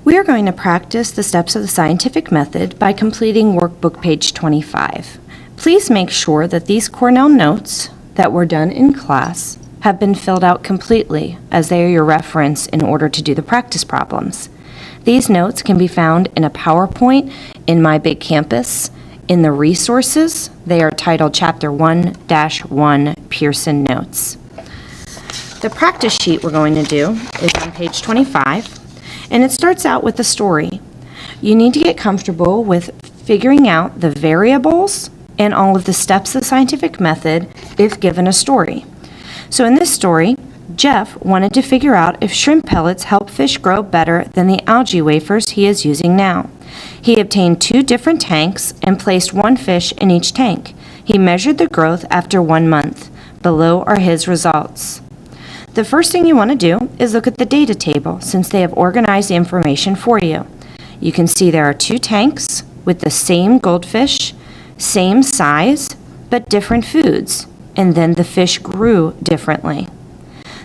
We are going to practice the steps of the scientific method by completing workbook page 25. Please make sure that these Cornell notes that were done in class have been filled out completely, as they are your reference in order to do the practice problems. These notes can be found in a PowerPoint in My Big Campus. In the resources, they are titled Chapter 1-1 Pearson Notes. The practice sheet we're going to do is on page 25, and it starts out with a story. You need to get comfortable with figuring out the variables and all of the steps of the scientific method if given a story. So in this story, Jeff wanted to figure out if shrimp pellets help fish grow better than the algae wafers he is using now. He obtained 2 different tanks and placed 1 fish in each tank. He measured the growth after 1 month. Below are his results. The first thing you want to do is look at the data table, since they have organized the information for you. You can see there are 2 tanks with the same goldfish, same size, but different foods, and then the fish grew differently.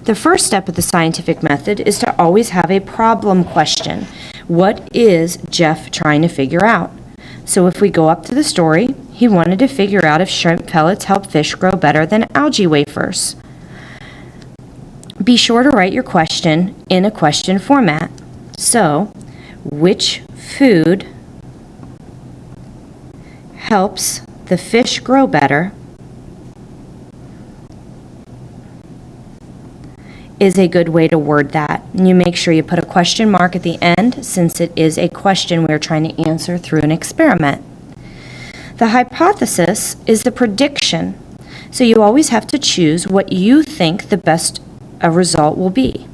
The first step of the scientific method is to always have a problem question. What is Jeff trying to figure out? So if we go up to the story, he wanted to figure out if shrimp pellets help fish grow better than algae wafers. Be sure to write your question in a question format. So, which food helps the fish grow better is a good way to word that. And you make sure you put a question mark at the end, since it is a question we're trying to answer through an experiment. The hypothesis is the prediction. So you always have to choose what you think the best result will be.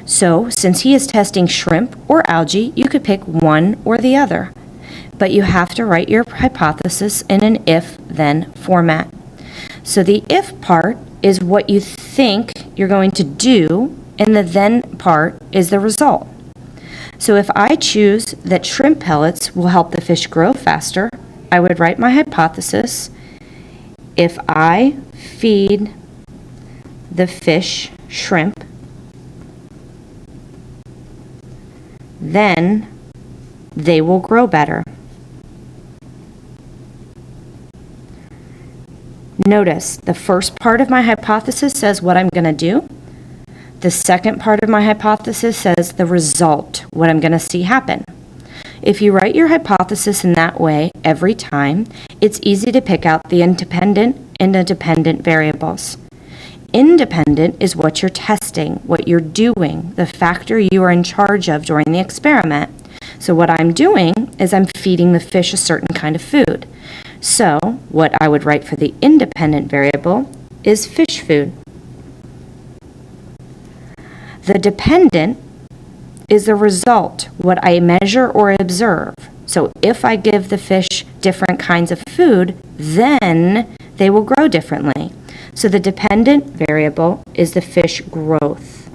So since he is testing shrimp or algae, you could pick one or the other. But you have to write your hypothesis in an if-then format. So the if part is what you think you're going to do, and the then part is the result. So if I choose that shrimp pellets will help the fish grow faster, I would write my hypothesis: if I feed the fish shrimp, then they will grow better. Notice the first part of my hypothesis says what I'm going to do. The second part of my hypothesis says the result, what I'm going to see happen. If you write your hypothesis in that way every time, it's easy to pick out the independent and the dependent variables. Independent is what you're testing, what you're doing, the factor you are in charge of during the experiment. So what I'm doing is I'm feeding the fish a certain kind of food. So what I would write for the independent variable is fish food. The dependent is the result, what I measure or observe. So if I give the fish different kinds of food, then they will grow differently. So the dependent variable is the fish growth.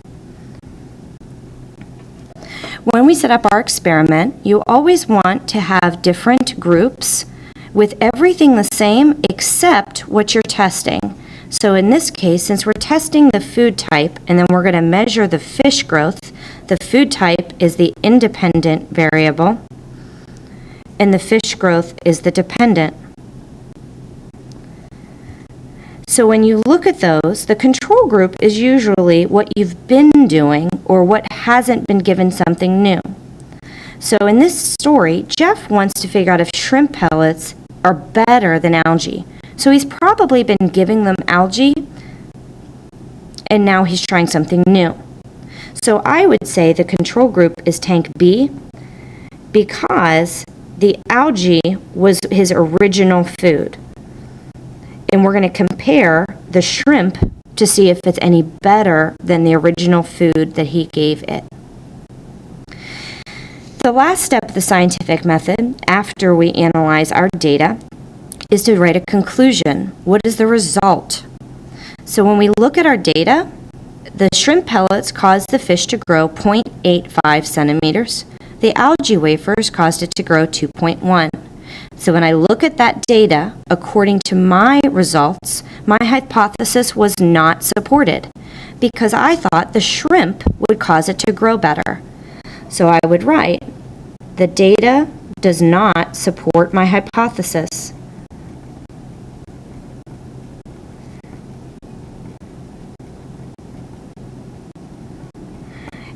When we set up our experiment, you always want to have different groups with everything the same except what you're testing. So in this case, since we're testing the food type and then we're going to measure the fish growth, the food type is the independent variable and the fish growth is the dependent. So when you look at those, the control group is usually what you've been doing or what hasn't been given something new. So in this story, Jeff wants to figure out if shrimp pellets are better than algae. So he's probably been giving them algae, and now he's trying something new. So I would say the control group is tank B, because the algae was his original food. And we're going to compare the shrimp to see if it's any better than the original food that he gave it. The last step of the scientific method, after we analyze our data, is to write a conclusion. What is the result? So when we look at our data, the shrimp pellets caused the fish to grow 0.85 centimeters. The algae wafers caused it to grow 2.1. So when I look at that data, according to my results, my hypothesis was not supported because I thought the shrimp would cause it to grow better. So I would write, The data does not support my hypothesis.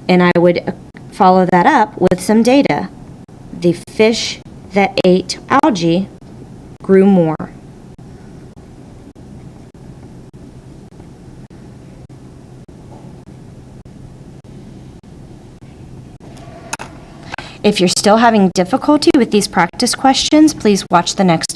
And I would follow that up with some data. The fish that ate algae grew more. If you're still having difficulty with these practice questions, please watch the next